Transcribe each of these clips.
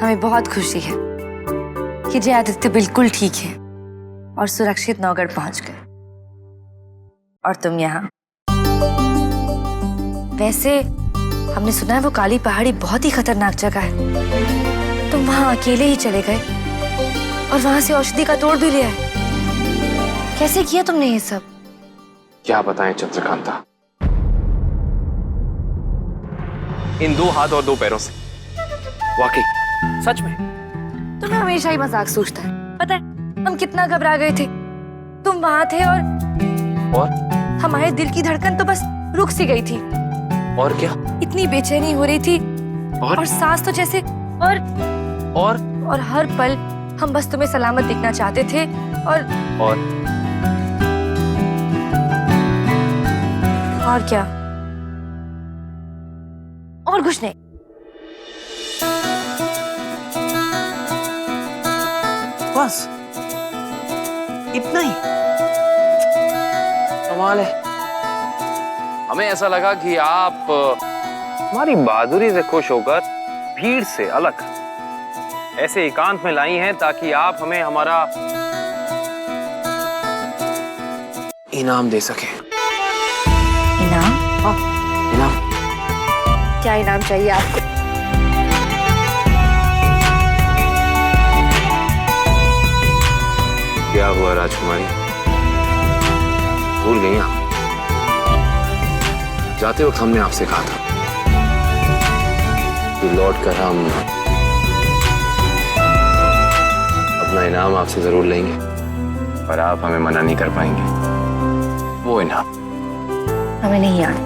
हमें बहुत खुशी है कि जय आदित्य बिल्कुल ठीक है और सुरक्षित नौगढ़ पहुंच गए और तुम यहाँ। वैसे हमने सुना है वो काली पहाड़ी बहुत ही खतरनाक जगह है। तुम वहां अकेले ही चले गए और वहां से औषधि का तोड़ भी लिया है। कैसे किया तुमने ये सब? क्या बताएं चंद्रकांता, इन 2 हाथ और 2 पैरों से। वाकई सच में। तुम्हें हमेशा ही मजाक सूझता है। पता है हम कितना घबरा गए थे। तुम वहां थे और हमारे दिल की धड़कन तो बस रुक सी गई थी। और क्या? इतनी बेचैनी हो रही थी और सांस तो जैसे और हर पल हम बस तुम्हें सलामत देखना चाहते थे और क्या? और कुछ नहीं। बस इतना ही? कमाल है। हमें ऐसा लगा कि आप हमारी बहादुरी से खुश होकर भीड़ से अलग ऐसे एकांत में लाई हैं ताकि आप हमें हमारा इनाम दे सकें। इनाम? हाँ, इनाम। क्या इनाम चाहिए आपको? क्या हुआ राजकुमारी, भूल गई आप? जाते वक्त हमने आपसे कहा था कि लौट कर हम अपना इनाम आपसे जरूर लेंगे, पर आप हमें मना नहीं कर पाएंगे। वो इनाम हमें नहीं याद।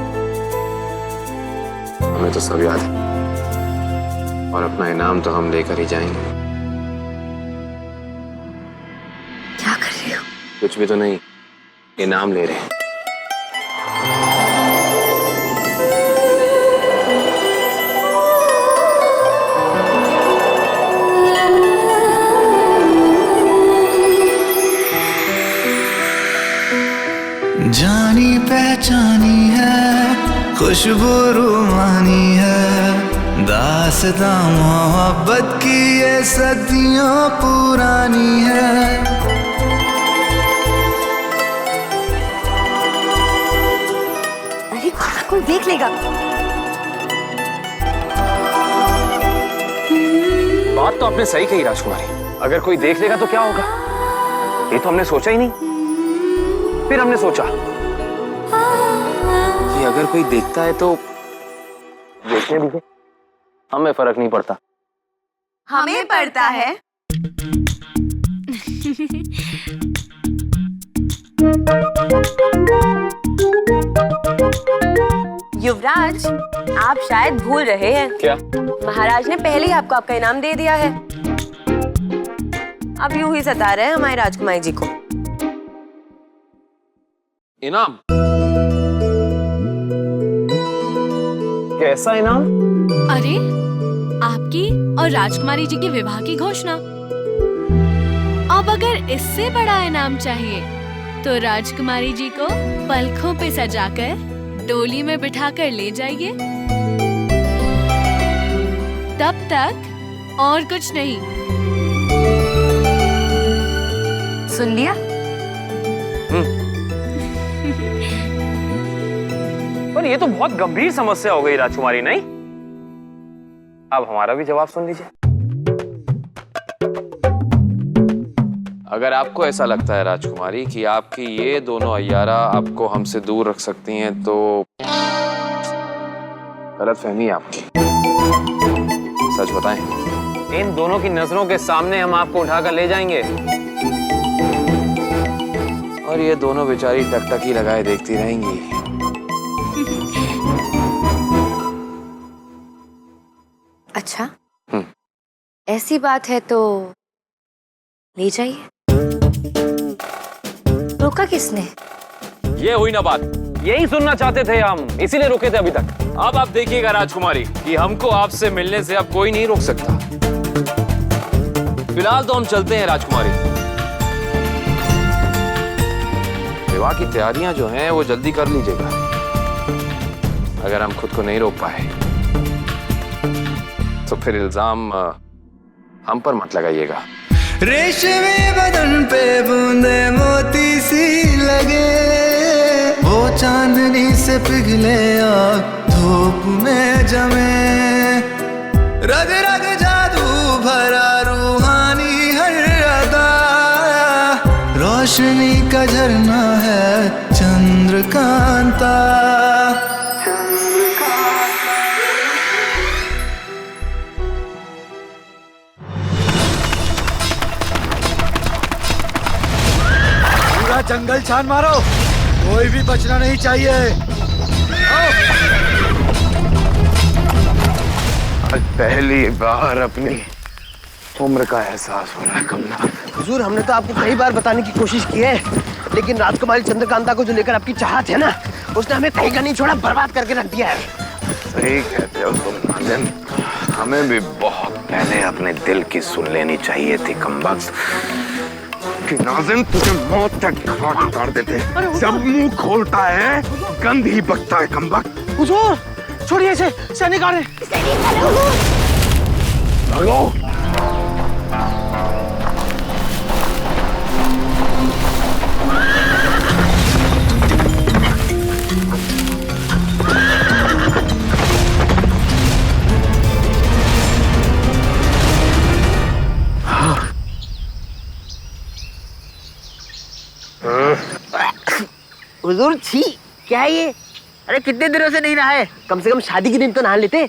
हमें तो सब याद है और अपना इनाम तो हम लेकर ही जाएंगे। क्या कर रहे हो? कुछ भी तो नहीं, इनाम ले रहे हैं। जानी पहचानी है, खुशबू रूहानी है, दास्तां मोहब्बत की ये सदियों पुरानी है। अरे कोई देख लेगा। बात तो आपने सही कही राजकुमारी, अगर कोई देख लेगा तो क्या होगा? ये तो हमने सोचा ही नहीं। फिर हमने सोचा कि अगर कोई देखता है तो देखने दीजिए, हमें फर्क नहीं पड़ता। हमें पड़ता है। युवराज, आप शायद भूल रहे हैं। क्या? महाराज ने पहले ही आपको आपका इनाम दे दिया है। अब यूं ही सता रहे हैं हमारी राजकुमारी जी को। इनाम? कैसा इनाम? अरे, आपकी और राजकुमारी जी के विवाह की घोषणा। अब अगर इससे बड़ा इनाम चाहिए तो राजकुमारी जी को पलकों पे सजाकर डोली में बिठाकर ले जाइए। तब तक और कुछ नहीं। सुन लिया? पर ये तो बहुत गंभीर समस्या हो गई राजकुमारी, नहीं? अब हमारा भी जवाब सुन लीजिए। अगर आपको ऐसा लगता है राजकुमारी कि आपकी ये दोनों अय्यारा आपको हमसे दूर रख सकती हैं तो गलतफहमी है आपकी। सच बताएं, इन दोनों की नजरों के सामने हम आपको उठाकर ले जाएंगे और ये दोनों बेचारी टकटकी लगाए देखती रहेंगी। अच्छा, ऐसी बात है तो ले जाइए। रोका किसने? ये हुई ना बात, यही सुनना चाहते थे हम, इसीलिए रुके थे अभी तक। अब आप देखिएगा राजकुमारी कि हमको आपसे मिलने से अब कोई नहीं रोक सकता। फिलहाल तो हम चलते हैं राजकुमारी। विवाह की तैयारियां जो हैं वो जल्दी कर लीजिएगा। अगर हम खुद को नहीं रोक पाए तो फिर इल्जाम हम पर मत लगाइएगा। रेशमी बदन पे बूंदे मोती सी लगे, वो चांदनी से पिघले और धूप में जमे, रग रग जादू भरा रूहानी हर अदा, रोशनी का झरना है चंद्रकांता। पूरा जंगल छान मारो, कोई भी बचना नहीं चाहिए। आज पहली बार अपनी उम्र का एहसास हो रहा है कमला। हुजूर, हमने तो आपको कई बार बताने की कोशिश की है, लेकिन राजकुमारी चंद्रकांता को जो लेकर आपकी चाहत है ना, उसने हमें कहीं का नहीं छोड़ा, बर्बाद करके रख दिया है। सही कहते हो तुम नाज़िम, हमें भी बहुत पहले अपने दिल की सुन लेनी चाहिए थी कमबख्त। कि नाज़िम तुझे मौत तक घाट उतार देते, जब मुंह खोलता है गंद ही बकता है कमबख्त। हुजूर, छोड़िए इसे, सैनिक आ रहे हैं। भागो। हुजूर, छी, क्या है ये? अरे कितने दिनों से नहीं नहा है, कम से कम शादी के दिन तो नहा लेते।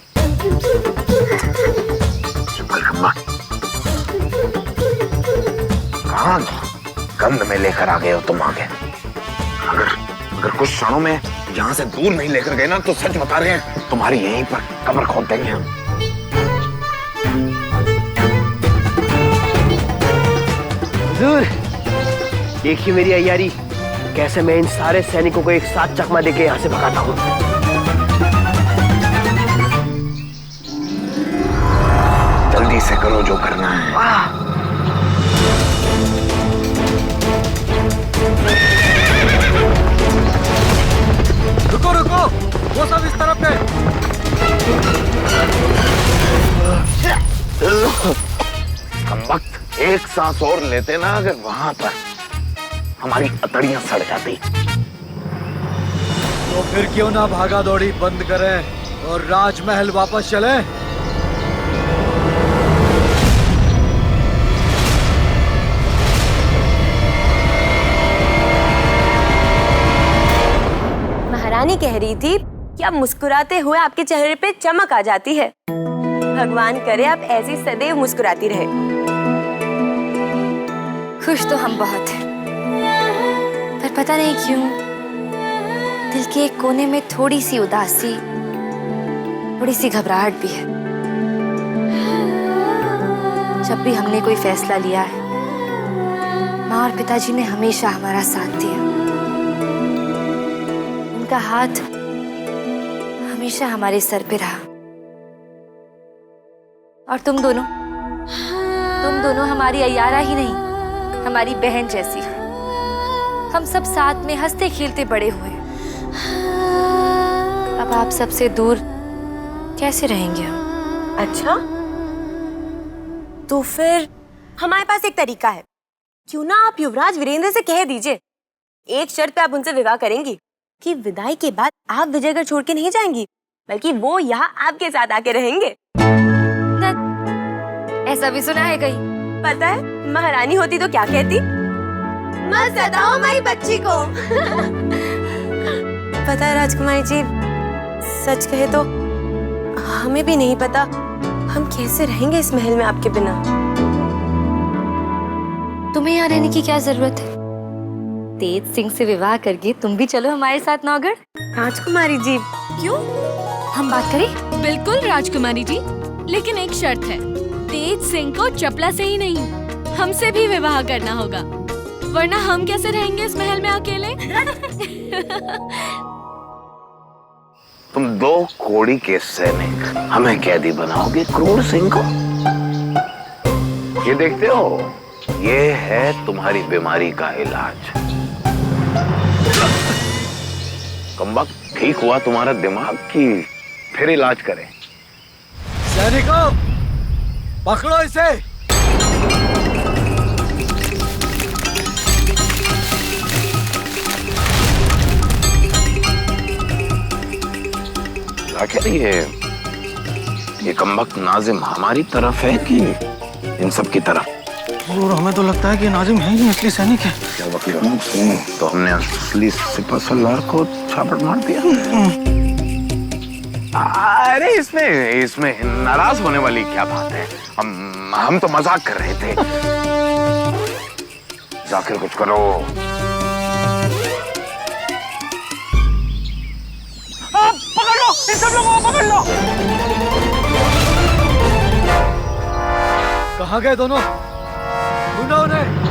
कहाँ गंद में लेकर आ गए हो तुम आगे? अगर कुछ क्षणों में यहाँ से दूर नहीं लेकर गए ना, तो सच बता रहे हैं तुम्हारी यहीं पर कब्र खोद देंगे हम। हुजूर, देखिए मेरी अय्यारी, कैसे मैं इन सारे सैनिकों को एक साथ चकमा देके यहाँ से भगाता हूँ। जल्दी से करो जो करना है। रुको रुको, वो सब इस तरफ है। कमबख्त, एक सांस और लेते ना अगर वहां पर, हमारी अतड़ियां सड़ जाती। तो फिर क्यों ना भागा दौड़ी बंद करें और राजमहल वापस चलें? महारानी कह रही थी कि आप मुस्कुराते हुए आपके चेहरे पे चमक आ जाती है। भगवान करे आप ऐसी सदैव मुस्कुराती रहे। खुश तो हम बहुत हैं, पर पता नहीं क्यों दिल के एक कोने में थोड़ी सी उदासी, थोड़ी सी घबराहट भी है। जब भी हमने कोई फैसला लिया है, माँ और पिताजी ने हमेशा हमारा साथ दिया। उनका हाथ हमेशा हमारे सर पे रहा। और तुम दोनों हमारी अय्यारा ही नहीं, हमारी बहन जैसी हो। हम सब साथ में हंसते खेलते बड़े हुए। अब आप सबसे दूर कैसे रहेंगे हम? अच्छा, तो फिर हमारे पास एक तरीका है। क्यों ना आप युवराज वीरेंद्र से कह दीजिए, एक शर्त पे आप उनसे विवाह करेंगी कि विदाई के बाद आप विजयगढ़ छोड़ के नहीं जाएंगी, बल्कि वो यहाँ आपके साथ आके रहेंगे। ऐसा भी सुना है कहीं? पता है, महारानी होती तो क्या कहती? मत सताओ हमारी बच्ची को। पता है राजकुमारी जी, सच कहे तो हमें भी नहीं पता हम कैसे रहेंगे इस महल में आपके बिना। तुम्हें यहाँ रहने की क्या जरूरत है? तेज सिंह से विवाह करके तुम भी चलो हमारे साथ नौगढ़। राजकुमारी जी, क्यों? हम बात करें? बिल्कुल राजकुमारी जी, लेकिन एक शर्त है। तेज सिंह को चपला से ही नहीं, हमसे भी विवाह करना होगा, वरना हम कैसे रहेंगे इस महल में अकेले? तुम दो कोड़ी के सैनिक हमें कैदी बनाओगे क्रूर सिंह को? ये देखते हो, ये है तुम्हारी बीमारी का इलाज। कमबख्त, ठीक हुआ तुम्हारा दिमाग की फिर इलाज करें। सैनिकों, पकड़ो इसे। जाकिर ये कमबख्त नाजिम हमारी तरफ है कि इन सब की तरफ? और हमें तो लगता है कि नाजिम है ही नहीं, असली सैनिक है। क्या वकील तो हमने असली सिपह सलार को छापट मार दिया। अरे इसमें नाराज होने वाली क्या बात है? हम तो मजाक कर रहे थे। जाकिर कुछ करो। पकड़ लो, इन सब लोगों को पकड़ लो। कहाँ गए दोनों? ढूंढो उन्हें।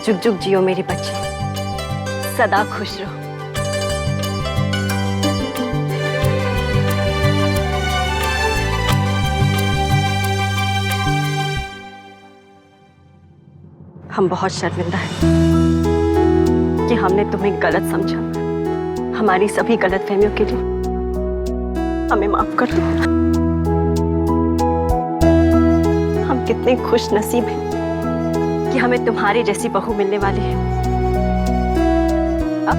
जुग जुग जियो मेरे बच्चे, सदा खुश रहो। हम बहुत शर्मिंदा हैं कि हमने तुम्हें गलत समझा। हमारी सभी गलतफहमियों के लिए हमें माफ कर दो। हम कितने खुश नसीब हैं कि हमें तुम्हारी जैसी बहू मिलने वाली है। अब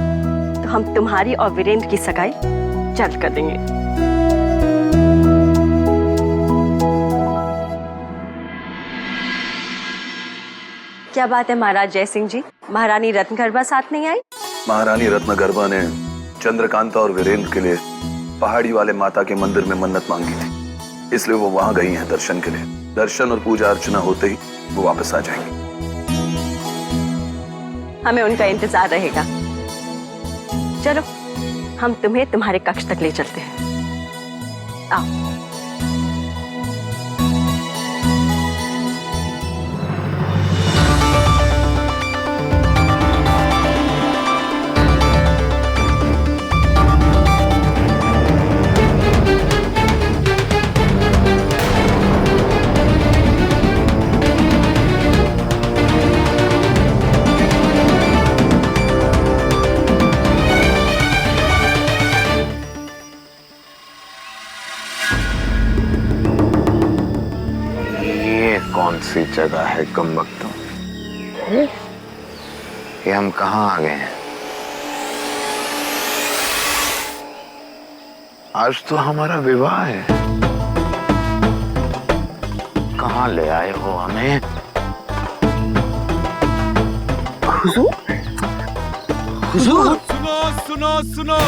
तो हम तुम्हारी और वीरेंद्र की सगाई जल्द कर देंगे। क्या बात है महाराज जय सिंह जी, महारानी रत्नगर्भा साथ नहीं आई? महारानी रत्नगर्भा ने चंद्रकांता और वीरेंद्र के लिए पहाड़ी वाले माता के मंदिर में मन्नत मांगी थी, इसलिए वो वहां गई हैं दर्शन के लिए। दर्शन और पूजा अर्चना होते ही वो वापस आ जाएंगी। हमें उनका इंतजार रहेगा। चलो हम तुम्हें तुम्हारे कक्ष तक ले चलते हैं। आओ। कौन सी जगह है कमबख्तों? ये हम कहाँ आ गए हैं? आज तो हमारा विवाह है। कहाँ ले आए हो हमें? हुजूर? हुजूर? सुनो सुनो सुनो,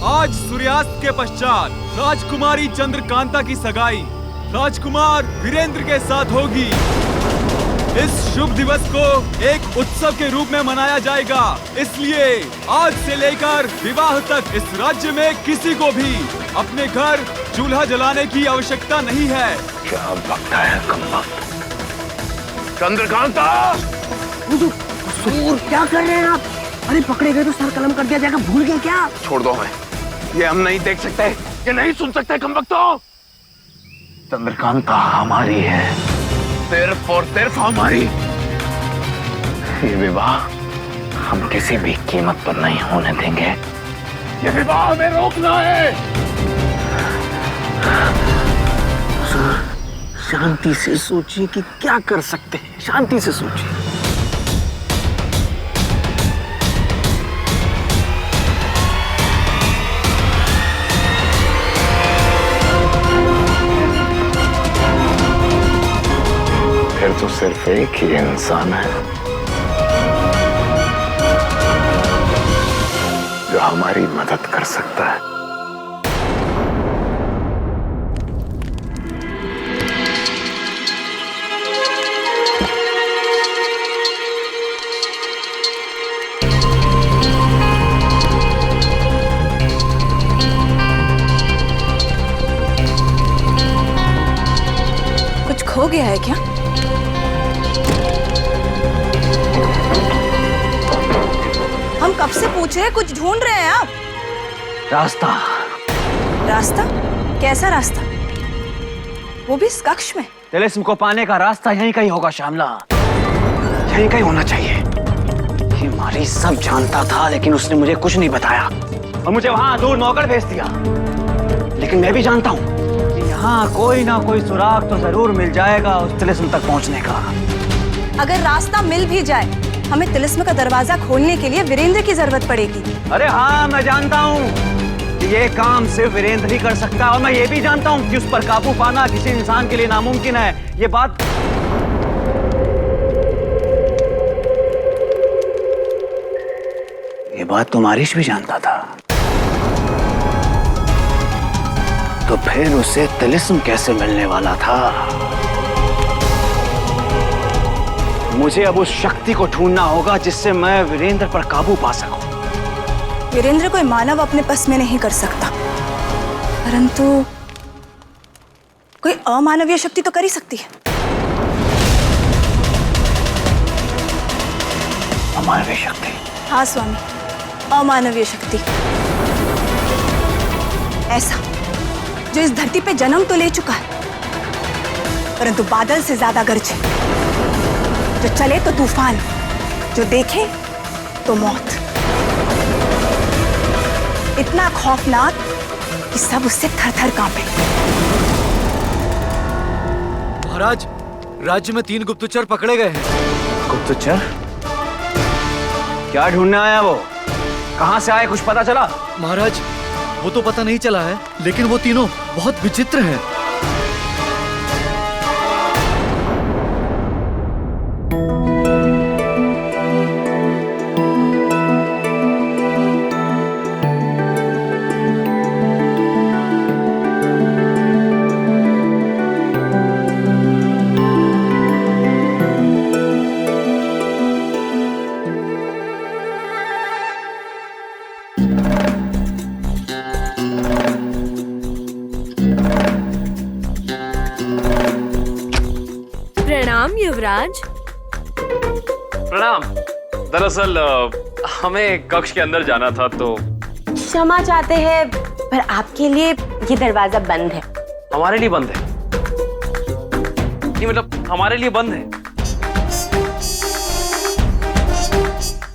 आज सूर्यास्त के पश्चात राजकुमारी चंद्रकांता की सगाई राजकुमार वीरेंद्र के साथ होगी। इस शुभ दिवस को एक उत्सव के रूप में मनाया जाएगा, इसलिए आज से लेकर विवाह तक इस राज्य में किसी को भी अपने घर चूल्हा जलाने की आवश्यकता नहीं है। क्या बकता है कमबख्त? चंद्रकांता! हुजूर क्या कर रहे हैं आप? अरे पकड़े गए तो सर कलम कर दिया जाएगा, भूल गए क्या? छोड़ दो हमें, ये हम नहीं देख सकते, ये नहीं सुन सकते कमबख्तों। चंद्रकांता हमारी है, सिर्फ और सिर्फ हमारी। ये विवाह हम किसी भी कीमत पर नहीं होने देंगे। ये विवाह हमें रोकना है। शांति से सोचिए कि क्या कर सकते हैं, शांति से सोचिए। फिर तो सिर्फ एक ही इंसान है जो हमारी मदद कर सकता है। कुछ खो गया है क्या? हम कब से पूछ रहे हैं, कुछ ढूंढ रहे हैं आप। रास्ता रास्ता? कैसा रास्ता? वो भी इस कक्ष में? तिलिस्म को पाने का रास्ता यहीं कहीं होगा श्यामला, यहीं कहीं होना चाहिए। ये मारी सब जानता था, लेकिन उसने मुझे कुछ नहीं बताया और मुझे वहां दूर नौकर भेज दिया। लेकिन मैं भी जानता हूँ कि यहाँ कोई ना कोई सुराग तो जरूर मिल जाएगा उस तिलिस्म तक पहुँचने का। अगर रास्ता मिल भी जाए, हमें तिलिस्म का दरवाजा खोलने के लिए वीरेंद्र की जरूरत पड़ेगी। अरे हाँ, मैं जानता हूँ कि ये काम सिर्फ वीरेंद्र ही कर सकता है, और मैं ये भी जानता हूँ कि उस पर काबू पाना किसी इंसान के लिए नामुमकिन है। ये बात तो मारिश भी जानता था। तो फिर उसे तिलिस्म कैसे मिलने वाला था? मुझे अब उस शक्ति को ढूंढना होगा जिससे मैं वीरेंद्र पर काबू पा सकूं। वीरेंद्र कोई मानव अपने बस में नहीं कर सकता, परंतु कोई अमानवीय शक्ति तो कर ही सकती है। अमानवीय शक्ति? हाँ स्वामी, अमानवीय शक्ति। ऐसा जो इस धरती पे जन्म तो ले चुका है, परंतु बादल से ज्यादा गरजे, जो चले तो तूफान, जो देखे तो मौत। इतना खौफनाक कि सब उससे थर-थर कांपे। महाराज, राज्य में 3 गुप्तचर पकड़े गए हैं। गुप्तचर? क्या ढूंढने आया वो? कहां से आए, कुछ पता चला? महाराज, वो तो पता नहीं चला है, लेकिन वो तीनों बहुत विचित्र हैं। प्रणाम युवराज। प्रणाम। दरअसल हमें कक्ष के अंदर जाना था तो। क्षमा चाहते हैं, पर आपके लिए ये दरवाजा बंद है। हमारे लिए बंद है? नहीं, मतलब हमारे लिए बंद है।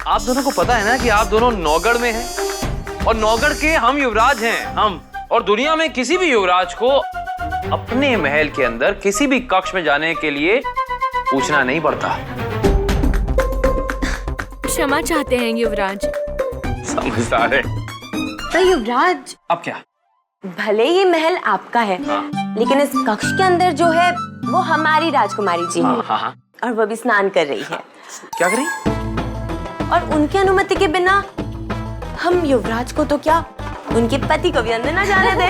आप दोनों को पता है ना कि आप दोनों नौगढ़ में हैं और नौगढ़ के हम युवराज हैं। हम और दुनिया में किसी भी युवराज को अपने महल के अंदर किसी भी कक्ष में जाने के लिए पूछना नहीं पड़ता। क्षमा चाहते हैं युवराज। समझदार है। तो युवराज, अब क्या? भले ये महल आपका है, लेकिन इस कक्ष के अंदर जो है वो हमारी राजकुमारी जी है। हाँ। और वो भी स्नान कर रही है। क्या करें? और उनकी अनुमति के बिना हम युवराज को तो क्या, उनके पति को भी अंदर ना जाने दे।